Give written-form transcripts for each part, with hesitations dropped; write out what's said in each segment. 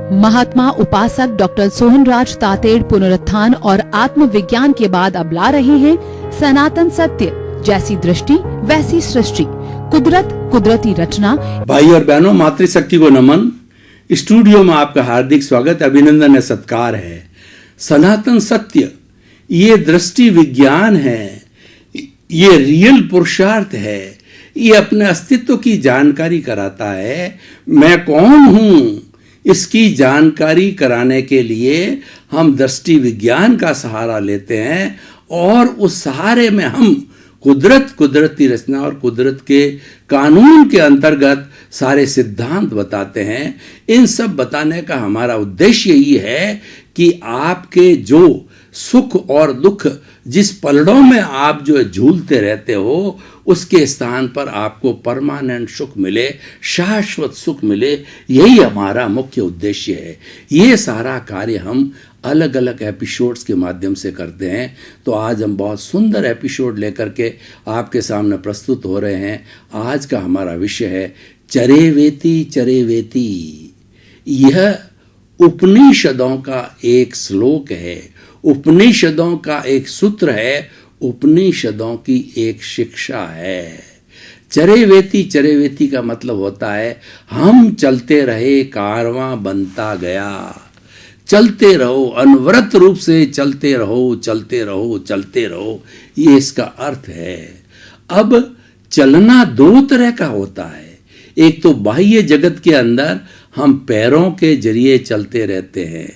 महात्मा उपासक डॉक्टर सोहनराज तातेड़ पुनरुत्थान और आत्मविज्ञान के बाद अब ला रहे हैं सनातन सत्य, जैसी दृष्टि वैसी सृष्टि, कुदरत कुदरती रचना। भाई और बहनों, मातृशक्ति को नमन। स्टूडियो में आपका हार्दिक स्वागत, अभिनंदन है, सत्कार है। सनातन सत्य ये दृष्टि विज्ञान है, ये रियल पुरुषार्थ है, ये अपने अस्तित्व की जानकारी कराता है। मैं कौन हूं, इसकी जानकारी कराने के लिए हम दृष्टि विज्ञान का सहारा लेते हैं और उस सहारे में हम कुदरत कुदरती रचना और कुदरत के कानून के अंतर्गत सारे सिद्धांत बताते हैं। इन सब बताने का हमारा उद्देश्य यही है कि आपके जो सुख और दुख, जिस पलड़ों में आप जो झूलते रहते हो, उसके स्थान पर आपको परमानेंट सुख मिले, शाश्वत सुख मिले, यही हमारा मुख्य उद्देश्य है। ये सारा कार्य हम अलग अलग एपिसोड्स के माध्यम से करते हैं। तो आज हम बहुत सुंदर एपिसोड लेकर के आपके सामने प्रस्तुत हो रहे हैं। आज का हमारा विषय है चरेवेति चरेवेति। यह उपनिषदों का एक श्लोक है, उपनिषदों का एक सूत्र है, उपनिषदों की एक शिक्षा है। चरेवेति चरेवेति का मतलब होता है हम चलते रहे, कारवां बनता गया। चलते रहो, अनवरत रूप से चलते रहो, चलते रहो, चलते रहो, ये इसका अर्थ है। अब चलना दो तरह का होता है। एक तो बाह्य जगत के अंदर हम पैरों के जरिए चलते रहते हैं,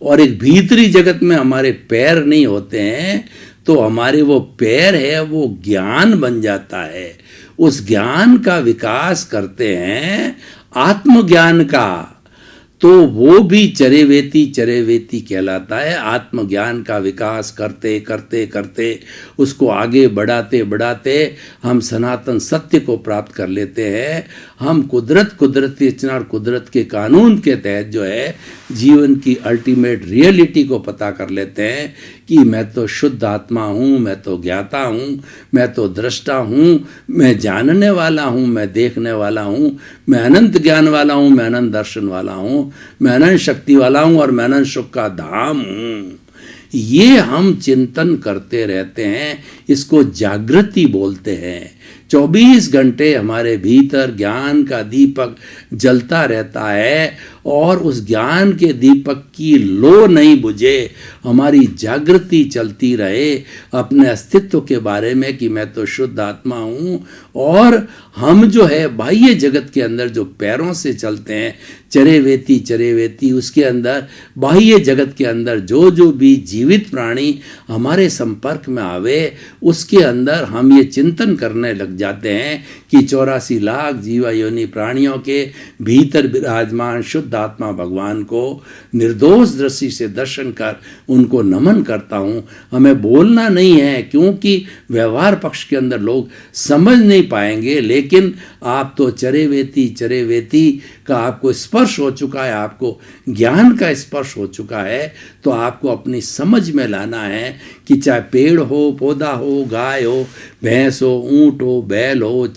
और एक भीतरी जगत में हमारे पैर नहीं होते हैं, तो हमारे वो पैर है वो ज्ञान बन जाता है। उस ज्ञान का विकास करते हैं, आत्मज्ञान का, तो वो भी चरेवेति चरेवेति कहलाता है। आत्मज्ञान का विकास करते करते करते उसको आगे बढ़ाते बढ़ाते हम सनातन सत्य को प्राप्त कर लेते हैं। हम कुदरत कुदरती रचना और कुदरत के कानून के तहत जो है जीवन की अल्टीमेट रियलिटी को पता कर लेते हैं कि मैं तो शुद्ध आत्मा हूँ, मैं तो ज्ञाता हूँ, मैं तो दृष्टा हूँ, मैं जानने वाला हूँ, मैं देखने वाला हूँ, मैं अनंत ज्ञान वाला हूँ, मैं अनंत दर्शन वाला हूँ, मैं अनंत शक्ति वाला हूँ और मैं अनंत सुख का धाम हूँ। ये हम चिंतन करते रहते हैं, इसको जागृति बोलते हैं। 24 घंटे हमारे भीतर ज्ञान का दीपक जलता रहता है, और उस ज्ञान के दीपक की लो नहीं बुझे, हमारी जागृति चलती रहे अपने अस्तित्व के बारे में कि मैं तो शुद्ध आत्मा हूँ। और हम जो है बाह्य जगत के अंदर जो पैरों से चलते हैं, चरेवेति चरेवेति, उसके अंदर बाह्य जगत के अंदर जो जो भी जीवित प्राणी हमारे संपर्क में आवे, उसके अंदर हम ये चिंतन करने लग जाते हैं कि 84 लाख जीवा योनि प्राणियों के भीतर विराजमान शुद्ध आत्मा भगवान को निर्दोष दृष्टि से दर्शन कर उनको नमन करता हूँ। हमें बोलना नहीं है, क्योंकि व्यवहार पक्ष के अंदर लोग समझ नहीं पाएंगे, लेकिन आप तो चरेवेति चरेवेति का आपको स्पर्श हो चुका है, आपको ज्ञान का स्पर्श हो चुका है। तो आपको अपनी समझ में लाना है कि चाहे पेड़ हो, पौधा हो, गाय हो, भैंस हो, ऊंट हो, बैल हो,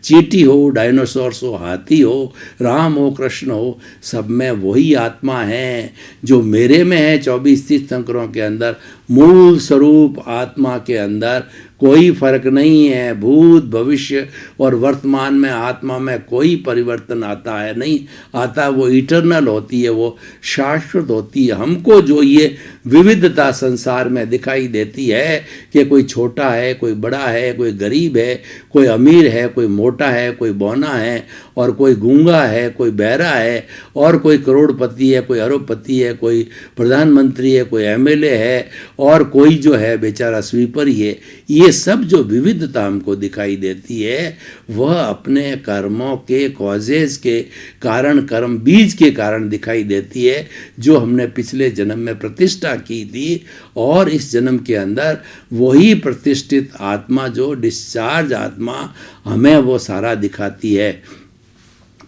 चींटी हो, डायनासोर्स हो, हाथी हो, राम हो, कृष्ण हो, सब में वही आत्मा है जो मेरे में है। 24 तीर्थंकरों के अंदर मूल स्वरूप आत्मा के अंदर कोई फर्क नहीं है। भूत भविष्य और वर्तमान में आत्मा में कोई परिवर्तन आता है नहीं आता, वो इटर्नल होती है, वो शाश्वत होती है। हमको जो ये विविधता संसार में दिखाई देती है कि कोई छोटा है, कोई बड़ा है, कोई गरीब है, कोई अमीर है, कोई मोटा है, कोई बौना है, और कोई गूंगा है, कोई बहरा है, और कोई करोड़पति है, कोई अरबपति है, कोई प्रधानमंत्री है, कोई एमएलए है, और कोई जो है बेचारा स्वीपर ही है। ये सब जो विविधता हमको दिखाई देती है, वह अपने कर्मों के कॉजेज के कारण, कर्म बीज के कारण दिखाई देती है, जो हमने पिछले जन्म में प्रतिष्ठा की थी। और इस जन्म के अंदर वही प्रतिष्ठित आत्मा, जो डिस्चार्ज आत्मा, हमें वो सारा दिखाती है।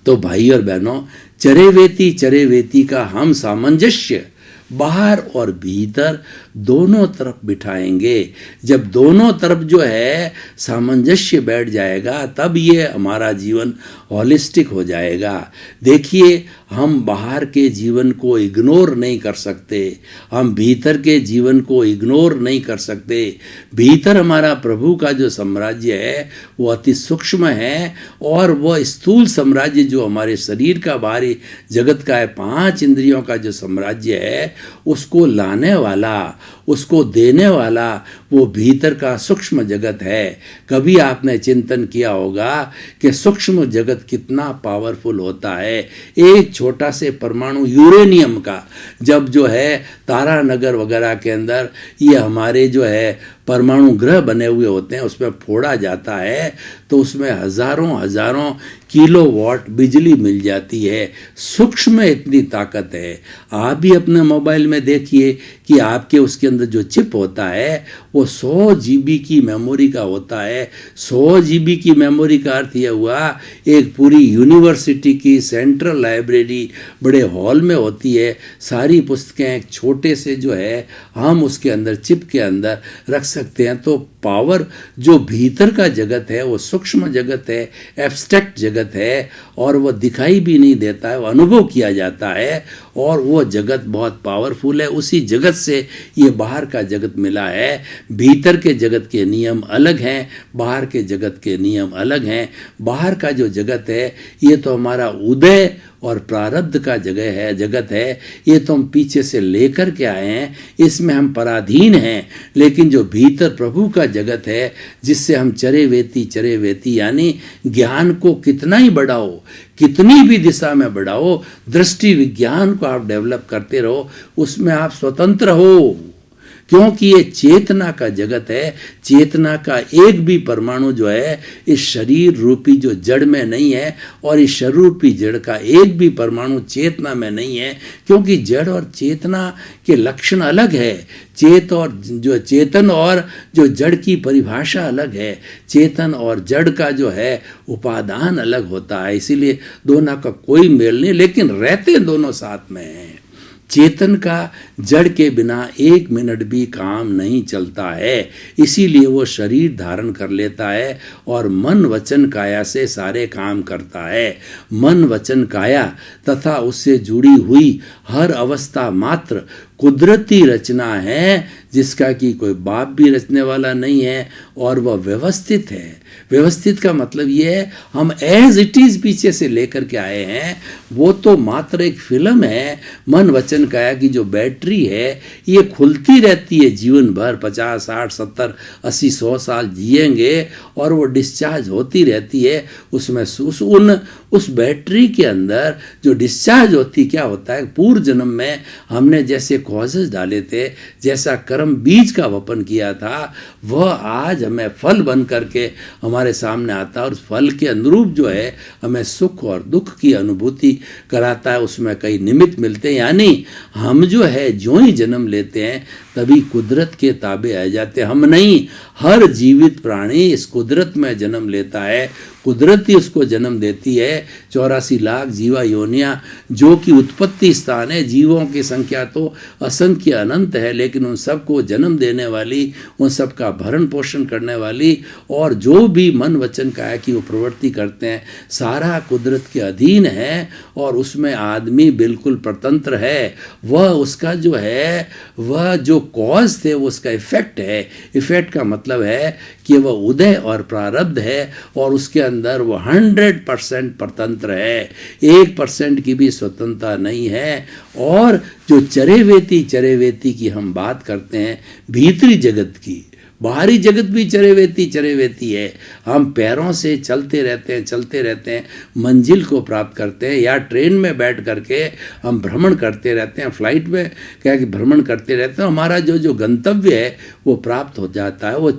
तो भाई और बहनों, चरेवेति चरेवेति का हम सामंजस्य बाहर और भीतर दोनों तरफ बिठाएंगे। जब दोनों तरफ जो है सामंजस्य बैठ जाएगा तब ये हमारा जीवन हॉलिस्टिक हो जाएगा। देखिए, हम बाहर के जीवन को इग्नोर नहीं कर सकते, हम भीतर के जीवन को इग्नोर नहीं कर सकते। भीतर हमारा प्रभु का जो साम्राज्य है वो अति सूक्ष्म है, और वह स्थूल साम्राज्य जो हमारे शरीर का बाहरी जगत का है, 5 इंद्रियों का जो साम्राज्य है, उसको लाने वाला, उसको देने वाला वो भीतर का सूक्ष्म जगत है। कभी आपने चिंतन किया होगा कि सूक्ष्म जगत कितना पावरफुल होता है। एक छोटा से परमाणु यूरेनियम का जब जो है तारानगर वगैरह के अंदर ये हमारे जो है परमाणु ग्रह बने हुए होते हैं, उसमें फोड़ा जाता है तो उसमें हजारों किलोवाट बिजली मिल जाती है। सूक्ष्म में इतनी ताकत है। आप भी अपने मोबाइल में देखिए कि आपके उसके अंदर जो चिप होता है वो 100 GB की मेमोरी का होता है। 100 GB की मेमोरी का अर्थ यह हुआ एक पूरी यूनिवर्सिटी की सेंट्रल लाइब्रेरी बड़े हॉल में होती है। सारी पुस्तकें एक छोटे से जो है हम उसके अंदर चिप के अंदर रख सकते हैं। तो पावर जो भीतर का जगत है वो सूक्ष्म जगत है, एब्स्ट्रैक्ट जगत है, और वो दिखाई भी नहीं देता है, वो अनुभव किया जाता है, और वो जगत बहुत पावरफुल है। उसी जगत से ये बाहर का जगत मिला है। भीतर के जगत के नियम अलग हैं, बाहर के जगत के नियम अलग हैं। बाहर का जो जगत है ये तो हमारा उदय और प्रारब्ध का जगत है। ये तो हम पीछे से लेकर के आए हैं, इसमें हम पराधीन हैं। लेकिन जो भीतर प्रभु का जगत है जिससे हम चरे वेती यानी ज्ञान को कितना ही बढ़ाओ, कितनी भी दिशा में बढ़ाओ, दृष्टि विज्ञान को आप डेवलप करते रहो, उसमें आप स्वतंत्र हो। क्योंकि ये चेतना का जगत है। चेतना का एक भी परमाणु जो है इस शरीर रूपी जो जड़ में नहीं है, और इस शरीर रूपी जड़ का एक भी परमाणु चेतना में नहीं है, क्योंकि जड़ और चेतना के लक्षण अलग है। चेतन और जो जड़ की परिभाषा अलग है। चेतन और जड़ का जो है उपादान अलग होता है, इसीलिए दोनों का कोई मेल नहीं, लेकिन रहते दोनों साथ में हैं। चेतन का जड़ के बिना 1 मिनट भी काम नहीं चलता है, इसीलिए वो शरीर धारण कर लेता है और मन वचन काया से सारे काम करता है। मन वचन काया तथा उससे जुड़ी हुई हर अवस्था मात्र कुदरती रचना है, जिसका कि कोई बाप भी रचने वाला नहीं है, और वह व्यवस्थित है। व्यवस्थित का मतलब ये है हम एज इट इज पीछे से लेकर के आए हैं। वो तो मात्र एक फिल्म है। मन वचन काया की जो बैटरी है ये खुलती रहती है जीवन भर। 50, 60, 70, 80, 100 साल जिएंगे और वो डिस्चार्ज होती रहती है। उसमें उस बैटरी के अंदर जो डिस्चार्ज होती क्या होता है, पूर्व जन्म में हमने जैसे कॉजेस डाले थे, जैसा कर्म बीज का वपन किया था, वह आज हमें फल बन करके हमारे सामने आता है, और उस फल के अनुरूप जो है हमें सुख और दुख की अनुभूति कराता है। उसमें कई निमित्त मिलते हैं, यानी हम जो है जो ही जन्म लेते हैं तभी कुदरत के ताबे आ जाते हैं। हम नहीं, हर जीवित प्राणी इस कुदरत में जन्म लेता है। कुदरत ही उसको जन्म देती है। 84 लाख जीवा योनियाँ जो कि उत्पत्ति स्थान है। जीवों की संख्या तो असंख्य अनंत है, लेकिन उन सबको जन्म देने वाली, उन सब का भरण पोषण करने वाली, और जो भी मन वचन काया की वो प्रवृत्ति करते हैं, सारा कुदरत के अधीन है, और उसमें आदमी बिल्कुल स्वतंत्र है। वह उसका जो है, वह जो कॉज थे वो उसका इफेक्ट है। इफेक्ट का मतलब है कि वह उदय और प्रारब्ध है, और उसके अंदर वो 100% स्वतंत्र है। 1% की भी स्वतंत्रता नहीं है। और जो चरेवेती की हम बात करते हैं, भीतरी जगत की, बाहरी जगत भी चरेवेती है। हम पैरों से चलते रहते हैं, मंजिल को प्राप्त करते हैं, या ट्रेन में बैठ करके हम भ्रमण करते रहते हैं, फ्लाइट में क्या कि भ्रमण करते रहते हैं। हमारा जो गंतव्य है वो प्राप्त हो जाता है। वो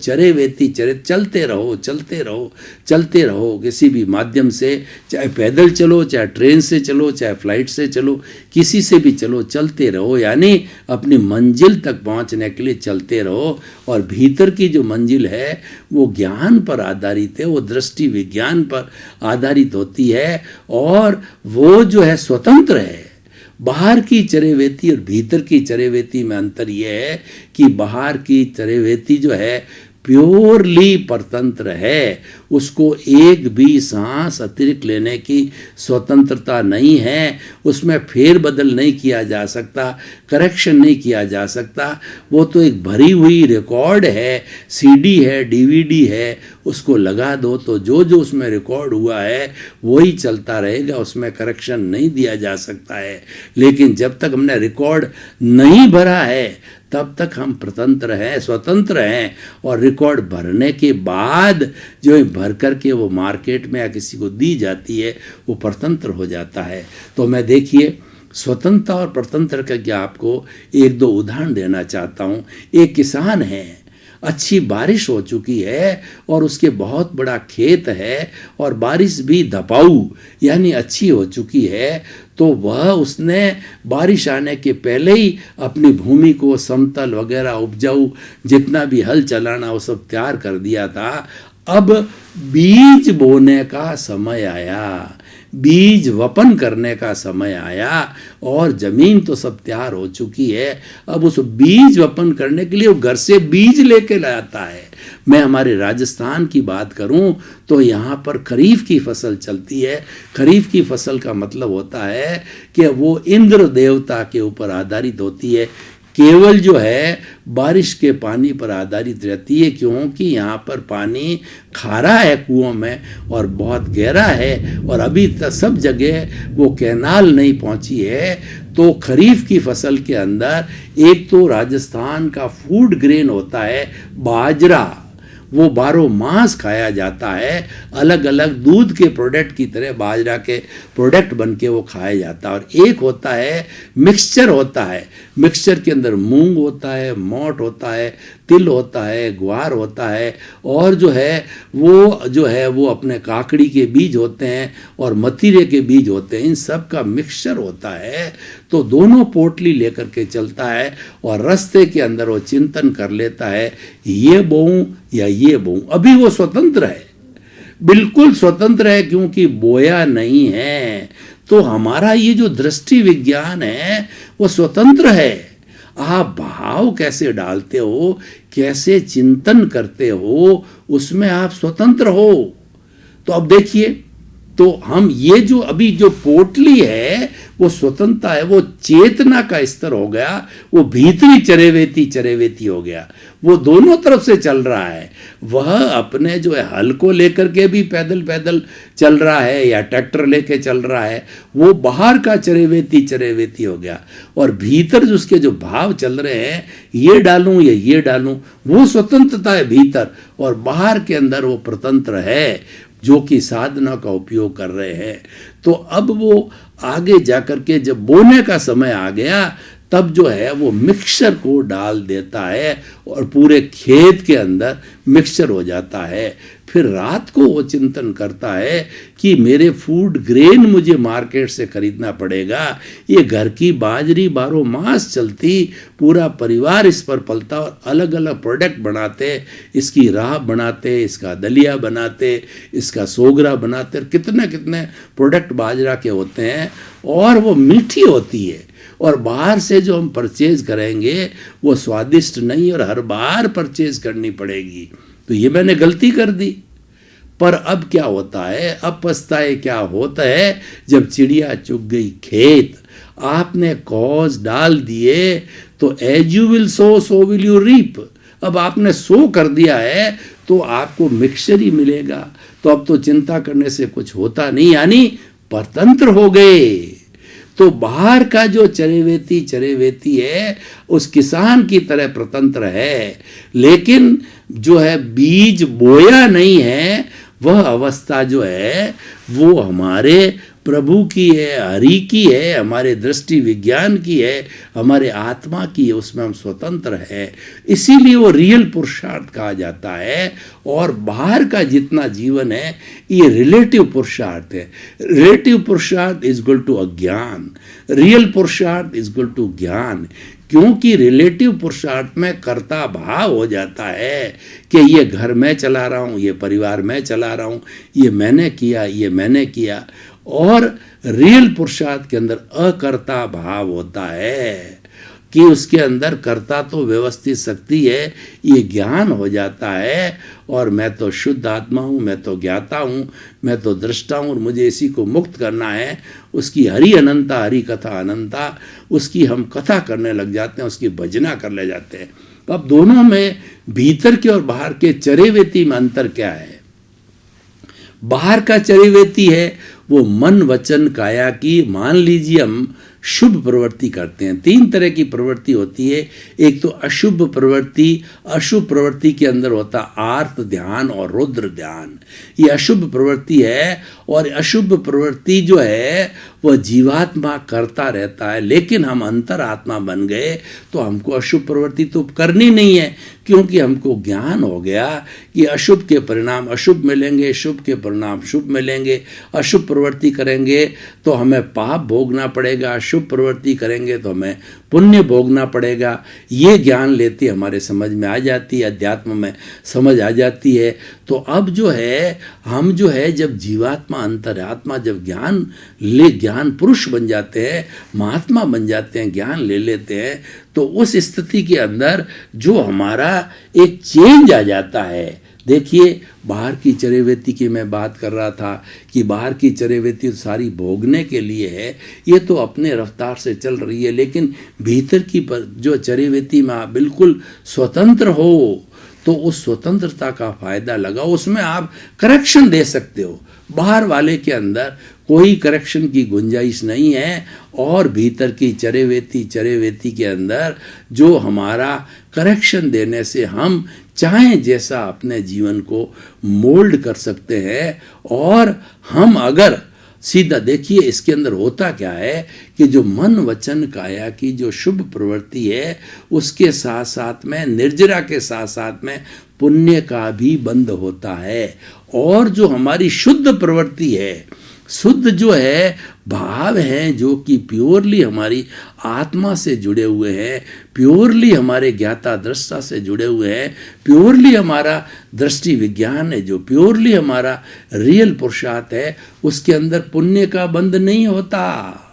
चलते रहो किसी भी माध्यम से, चाहे पैदल चलो, चाहे ट्रेन से चलो, चाहे फ्लाइट से चलो, किसी से भी चलो, चलते रहो, यानी अपनी मंजिल तक पहुंचने के लिए चलते रहो। और भीतर की जो मंजिल है वो ज्ञान पर आधारित है, वो दृष्टि विज्ञान पर आधारित होती है, और वो जो है स्वतंत्र है। बाहर की चरेवेती और भीतर की चरेवेती में अंतर यह है कि बाहर की चरेवेती जो है प्योरली परतंत्र है, उसको एक भी सांस अतिरिक्त लेने की स्वतंत्रता नहीं है, उसमें फेरबदल नहीं किया जा सकता, करेक्शन नहीं किया जा सकता। वो तो एक भरी हुई रिकॉर्ड है, सीडी है, डीवीडी है, उसको लगा दो तो जो जो उसमें रिकॉर्ड हुआ है वही चलता रहेगा, उसमें करेक्शन नहीं दिया जा सकता है। लेकिन जब तक हमने रिकॉर्ड नहीं भरा है तब तक हम स्वतंत्र हैं, स्वतंत्र हैं। और रिकॉर्ड भरने के बाद जो भर करके वो मार्केट में या किसी को दी जाती है वो परतंत्र हो जाता है। तो मैं देखिए स्वतंत्रता और परतंत्र का क्या आपको एक दो उदाहरण देना चाहता हूँ। एक किसान है, अच्छी बारिश हो चुकी है और उसके बहुत बड़ा खेत है और बारिश भी धपाऊ यानी अच्छी हो चुकी है, तो वह उसने बारिश आने के पहले ही अपनी भूमि को समतल वगैरह उपजाऊ जितना भी हल चलाना वो सब तैयार कर दिया था। अब बीज बोने का समय आया, बीज वपन करने का समय आया और जमीन तो सब तैयार हो चुकी है। अब उस बीज वपन करने के लिए वो घर से बीज लेके लाता है। मैं हमारे राजस्थान की बात करूं तो यहाँ पर खरीफ की फसल चलती है। खरीफ की फसल का मतलब होता है कि वो इंद्र देवता के ऊपर आधारित होती है, केवल जो है बारिश के पानी पर आधारित रहती है, क्योंकि यहाँ पर पानी खारा है कुओं में और बहुत गहरा है और अभी तक सब जगह वो कैनाल नहीं पहुँची है। तो खरीफ की फसल के अंदर एक तो राजस्थान का फूड ग्रेन होता है बाजरा, वो 12 मास खाया जाता है, अलग अलग दूध के प्रोडक्ट की तरह बाजरा के प्रोडक्ट बन के वो खाया जाता है। और एक होता है मिक्सचर होता है, मिक्सचर के अंदर मूंग होता है, मोट होता है, तिल होता है, ग्वार होता है और जो है वो अपने काकड़ी के बीज होते हैं और मतीरे के बीज होते हैं, इन सब का मिक्सचर होता है। तो दोनों पोटली लेकर के चलता है और रास्ते के अंदर वो चिंतन कर लेता है ये बोऊं या ये बोऊं। अभी वो स्वतंत्र है, बिल्कुल स्वतंत्र है, क्योंकि बोया नहीं है। तो हमारा ये जो दृष्टि विज्ञान है वो स्वतंत्र है। आप भाव कैसे डालते हो, कैसे चिंतन करते हो, उसमें आप स्वतंत्र हो। तो अब देखिए, तो हम ये जो अभी जो पोटली है वो स्वतंत्रता है, वो चेतना का स्तर हो गया, वो भीतरी चरेवेती हो गया, वो दोनों तरफ से चल रहा है। वह अपने जो है हल को लेकर के भी पैदल चल रहा है या ट्रैक्टर लेके चल रहा है, वो बाहर का चरेवेती हो गया। और भीतर जो उसके जो भाव चल रहे हैं, ये डालूं या ये डालूं, वो स्वतंत्रता है भीतर। और बाहर के अंदर वो प्रतंत्र है जो कि साधना का उपयोग कर रहे हैं। तो अब वो आगे जाकर के जब बोने का समय आ गया तब जो है वो मिक्सचर को डाल देता है और पूरे खेत के अंदर मिक्सचर हो जाता है। फिर रात को वो चिंतन करता है कि मेरे फूड ग्रेन मुझे मार्केट से खरीदना पड़ेगा, ये घर की बाजरी 12 मास चलती, पूरा परिवार इस पर पलता और अलग अलग प्रोडक्ट बनाते, इसकी राह बनाते, इसका दलिया बनाते, इसका सोगरा बनाते, कितने कितने प्रोडक्ट बाजरा के होते हैं और वो मीठी होती है। और बाहर से जो हम परचेज करेंगे वो स्वादिष्ट नहीं और हर बार परचेज करनी पड़ेगी। तो ये मैंने गलती कर दी। पर अब क्या होता है, अब पछताए क्या होता है, जब चिड़िया चुग गई खेत, आपने कॉज डाल दिए तो as you will sow so will you reap. अब आपने सो कर दिया है तो आपको मिक्सचर ही मिलेगा। तो अब तो चिंता करने से कुछ होता नहीं, यानी परतंत्र हो गए। तो बाहर का जो चरेवेती है उस किसान की तरह प्रतंत्र है, लेकिन जो है बीज बोया नहीं है, वह अवस्था जो है वो हमारे प्रभु की है, हरि की है, हमारे दृष्टि विज्ञान की है, हमारे आत्मा की है, उसमें हम स्वतंत्र है। इसीलिए वो रियल पुरुषार्थ कहा जाता है। और बाहर का जितना जीवन है ये रिलेटिव पुरुषार्थ है। रिलेटिव पुरुषार्थ इज इक्वल टू अज्ञान, रियल पुरुषार्थ इज इक्वल टू ज्ञान। क्योंकि रिलेटिव पुरुषार्थ में कर्ता भाव हो जाता है कि ये घर मैं चला रहा हूँ, ये परिवार मैं चला रहा हूँ, ये मैंने किया, ये मैंने किया। और रियल पुरुषार्थ के अंदर अकर्ता भाव होता है कि उसके अंदर कर्ता तो व्यवस्थित शक्ति है, ये ज्ञान हो जाता है और मैं तो शुद्ध आत्मा हूँ, मैं तो ज्ञाता हूँ, मैं तो दृष्टा हूँ और मुझे इसी को मुक्त करना है। उसकी हरि अनंता, हरि कथा अनंता, उसकी हम कथा करने लग जाते हैं, उसकी भजना कर ले जाते हैं। अब दोनों में भीतर के और बाहर के चरेवेती में अंतर क्या है? बाहर का चरेवेती है वो मन वचन काया की, मान लीजिए हम शुभ प्रवृत्ति करते हैं। 3 तरह की प्रवृत्ति होती है। एक तो अशुभ प्रवृत्ति, अशुभ प्रवृत्ति के अंदर होता आर्त ध्यान और रुद्र ध्यान, ये अशुभ प्रवृत्ति है। और अशुभ प्रवृत्ति जो है वह जीवात्मा करता रहता है, लेकिन हम अंतरात्मा बन गए तो हमको अशुभ प्रवृत्ति तो करनी नहीं है, क्योंकि हमको ज्ञान हो गया कि अशुभ के परिणाम अशुभ मिलेंगे, शुभ के परिणाम शुभ मिलेंगे। अशुभ प्रवृत्ति करेंगे तो हमें पाप भोगना पड़ेगा, शुभ प्रवृत्ति करेंगे तो हमें पुण्य भोगना पड़ेगा। ये ज्ञान लेते हमारे समझ में आ जाती है, अध्यात्म में समझ आ जाती है। तो अब जो है हम जो है जब जीवात्मा अंतरात्मा जब ज्ञान पुरुष बन जाते हैं, महात्मा बन जाते हैं, ज्ञान ले लेते हैं, तो उस स्थिति के अंदर जो हमारा एक चेंज आ जाता है। देखिए बाहर की चरेवेती की मैं बात कर रहा था कि बाहर की चरेवेती सारी भोगने के लिए है, ये तो अपने रफ्तार से चल रही है, लेकिन भीतर की जो चरेवेती में आप बिल्कुल स्वतंत्र हो तो उस स्वतंत्रता का फायदा लगाओ, उसमें आप करेक्शन दे सकते हो। बाहर वाले के अंदर कोई करेक्शन की गुंजाइश नहीं है और भीतर की चरेवेती के अंदर जो हमारा करेक्शन देने से हम चाहे जैसा अपने जीवन को मोल्ड कर सकते हैं। और हम अगर सीधा देखिए इसके अंदर होता क्या है कि जो मन वचन काया की जो शुभ प्रवृत्ति है उसके साथ साथ में निर्जरा के साथ साथ में पुण्य का भी बंध होता है। और जो हमारी शुद्ध प्रवृत्ति है, शुद्ध जो है भाव हैं जो कि प्योरली हमारी आत्मा से जुड़े हुए हैं, प्योरली हमारे ज्ञाता दृष्टा से जुड़े हुए हैं, प्योरली हमारा दृष्टि विज्ञान है, जो प्योरली हमारा रियल पुरुषार्थ है, उसके अंदर पुण्य का बंध नहीं होता।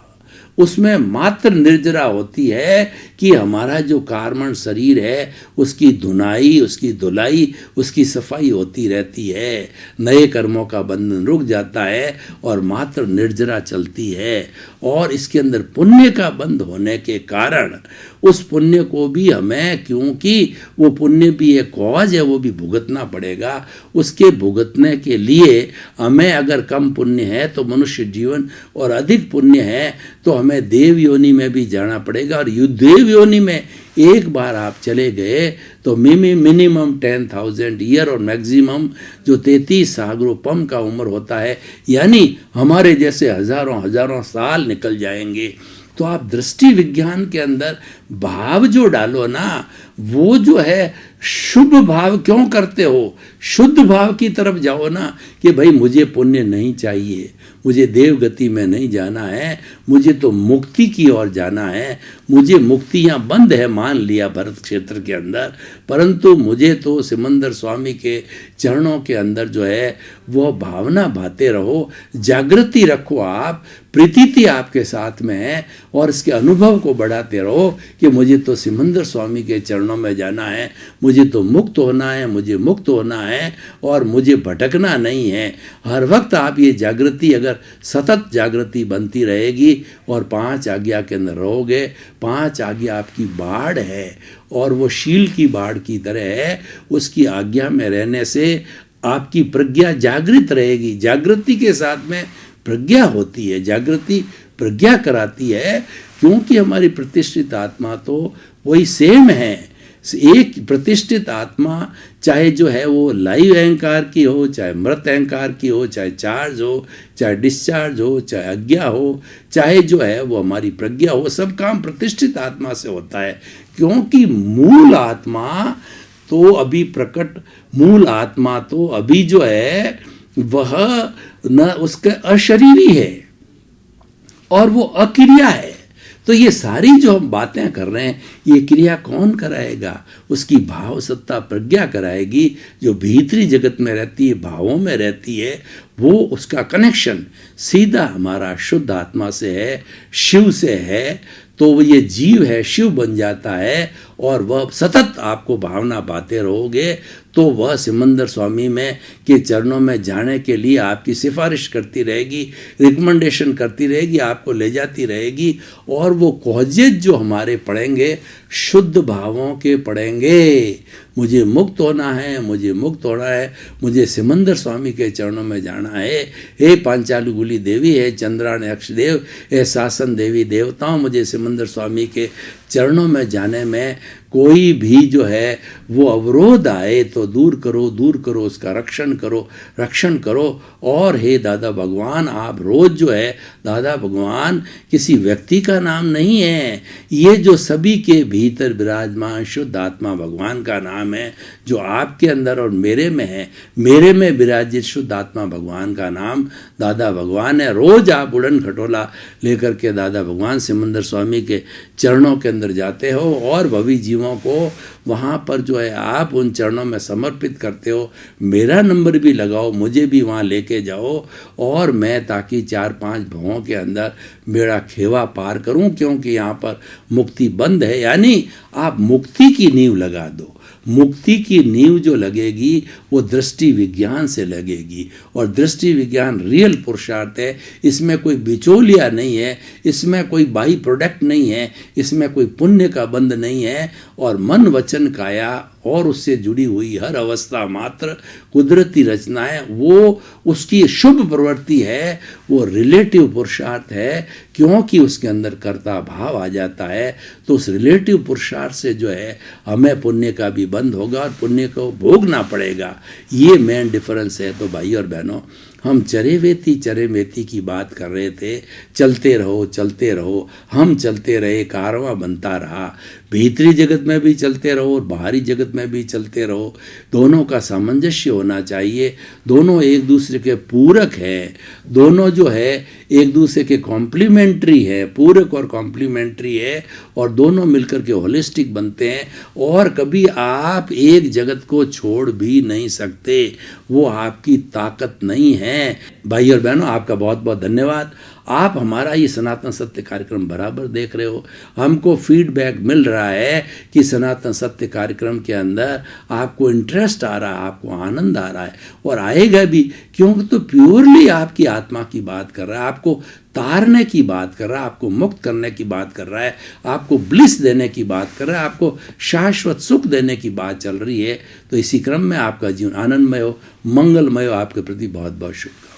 उसमें मात्र निर्जरा होती है कि हमारा जो कार्बन शरीर है उसकी धुनाई, उसकी धुलाई, उसकी सफाई होती रहती है। नए कर्मों का बंधन रुक जाता है और मात्र निर्जरा चलती है। और इसके अंदर पुण्य का बंध होने के कारण उस पुण्य को भी हमें, क्योंकि वो पुण्य भी एक कॉज है, वो भी भुगतना पड़ेगा। उसके भुगतने के लिए हमें अगर कम पुण्य है तो मनुष्य जीवन और अधिक पुण्य है तो हमें देव योनि में भी जाना पड़ेगा। और देव योनि में एक बार आप चले गए तो मिनिमम 10,000 ईयर और मैक्सिमम जो 33 सागरोपम का उम्र होता है, यानी हमारे जैसे हजारों साल निकल जाएंगे। तो आप दृष्टि विज्ञान के अंदर भाव जो डालो ना, वो जो है शुभ भाव क्यों करते हो, शुद्ध भाव की तरफ जाओ ना कि भाई मुझे पुण्य नहीं चाहिए, मुझे देवगति में नहीं जाना है, मुझे तो मुक्ति की ओर जाना है। मुझे मुक्ति यहाँ बंद है मान लिया भरत क्षेत्र के अंदर, परंतु मुझे तो सिमंदर स्वामी के चरणों के अंदर जो है वो भावना भाते रहो, जागृति रखो आप, प्रतीति आपके साथ में है और इसके अनुभव को बढ़ाते रहो कि मुझे तो सिमंदर स्वामी के चरणों में जाना है, मुझे तो मुक्त होना है, मुझे मुक्त होना है और मुझे भटकना नहीं है। हर वक्त आप ये जागृति अगर सतत जागृति बनती रहेगी और 5 आज्ञा के अंदर रहोगे, 5 आज्ञा आपकी बाढ़ है और वो शील की बाढ़ की तरह है। उसकी आज्ञा में रहने से आपकी प्रज्ञा जागृत रहेगी। जागृति के साथ में प्रज्ञा होती है, जागृति प्रज्ञा कराती है, क्योंकि हमारी प्रतिष्ठित आत्मा तो वही सेम है। एक प्रतिष्ठित आत्मा चाहे जो है वो लाइव अहंकार की हो, चाहे मृत अहंकार की हो, चाहे चार्ज हो, चाहे डिस्चार्ज हो, चाहे अज्ञा हो, चाहे जो है वो हमारी प्रज्ञा हो, सब काम प्रतिष्ठित आत्मा से होता है। क्योंकि मूल आत्मा तो अभी प्रकट, मूल आत्मा तो अभी जो है वह न उसका अशरीरी है और वो अक्रिया है। तो ये सारी जो हम बातें कर रहे हैं, ये क्रिया कौन कराएगा? उसकी भाव सत्ता प्रज्ञा कराएगी, जो भीतरी जगत में रहती है, भावों में रहती है। वो उसका कनेक्शन सीधा हमारा शुद्ध आत्मा से है, शिव से है। तो वो ये जीव है, शिव बन जाता है, और वह सतत आपको भावना पाते रहोगे तो वह सिमंदर स्वामी में के चरणों में जाने के लिए आपकी सिफारिश करती रहेगी, रिकमेंडेशन करती रहेगी, आपको ले जाती रहेगी। और वो कॉजेज जो हमारे पढ़ेंगे, शुद्ध भावों के पढ़ेंगे। मुझे मुक्त होना है, मुझे मुक्त होना है, मुझे सिमंदर स्वामी के चरणों में जाना है। हे पांचालुगुली देवी, हे चंद्रायण अक्षदेव, हे शासन देवी देवताओं, मुझे सिमंदर स्वामी के चरणों में जाने में कोई भी जो है वो अवरोध आए तो दूर करो, दूर करो, उसका रक्षण करो, रक्षण करो। और हे दादा भगवान, आप रोज जो है, दादा भगवान किसी व्यक्ति का नाम नहीं है, ये जो सभी के भीतर विराजमान शुद्ध आत्मा भगवान का नाम है, जो आपके अंदर और मेरे में है। मेरे में विराजित शुद्ध आत्मा भगवान का नाम दादा भगवान है। रोज आप उड़न खटोला लेकर के दादा भगवान सिमंदर स्वामी के चरणों के अंदर जाते हो और भवी जीवों को वहाँ पर जो है आप उन चरणों में समर्पित करते हो। मेरा नंबर भी लगाओ, मुझे भी वहाँ लेके जाओ, और मैं ताकि 4-5 भवों के अंदर मेरा खेवा पार करूँ, क्योंकि यहाँ पर मुक्ति बंद है। यानी आप मुक्ति की नींव लगा दो। मुक्ति की नींव जो लगेगी वो दृष्टि विज्ञान से लगेगी, और दृष्टि विज्ञान रियल पुरुषार्थ है। इसमें कोई बिचौलिया नहीं है, इसमें कोई बाई प्रोडक्ट नहीं है, इसमें कोई पुण्य का बंध नहीं है। और मन वचन काया और उससे जुड़ी हुई हर अवस्था मात्र कुदरती रचनाएं, वो उसकी शुभ प्रवृत्ति है, वो रिलेटिव पुरुषार्थ है, क्योंकि उसके अंदर कर्ता भाव आ जाता है। तो उस रिलेटिव पुरुषार्थ से जो है हमें पुण्य का भी बंध होगा और पुण्य को भोगना पड़ेगा। ये मेन डिफरेंस है। तो भाई और बहनों, हम चरेवेती की बात कर रहे थे। चलते रहो, चलते रहो। हम चलते रहे, कारवां बनता रहा। भीतरी जगत में भी चलते रहो और बाहरी जगत में भी चलते रहो। दोनों का सामंजस्य होना चाहिए। दोनों एक दूसरे के पूरक है, दोनों जो है एक दूसरे के कॉम्प्लीमेंट्री है, पूरक और कॉम्प्लीमेंट्री है, और दोनों मिलकर के होलिस्टिक बनते हैं। और कभी आप एक जगत को छोड़ भी नहीं सकते, वो आपकी ताकत नहीं है। भाई और बहनों, आपका बहुत बहुत धन्यवाद। आप हमारा ये सनातन सत्य कार्यक्रम बराबर देख रहे हो। हमको फीडबैक मिल रहा है कि सनातन सत्य कार्यक्रम के अंदर आपको इंटरेस्ट आ रहा है, आपको आनंद आ रहा है, और आएगा भी, क्योंकि तो प्योरली आपकी आत्मा की बात कर रहा है, आपको तारने की बात कर रहा है, आपको मुक्त करने की बात कर रहा है, आपको ब्लिस देने की बात कर रहा है, आपको शाश्वत सुख देने की बात चल रही है। तो इसी क्रम में आपका जीवन आनंदमय हो, मंगलमय हो। आपके प्रति बहुत बहुत शुभकामनाएं।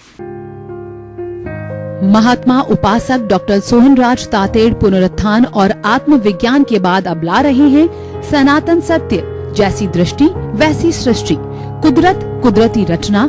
महात्मा उपासक डॉक्टर सोहनराज तातेड़ पुनरुत्थान और आत्मविज्ञान के बाद अब ला रहे हैं सनातन सत्य, जैसी दृष्टि वैसी सृष्टि, कुदरत कुदरती रचना।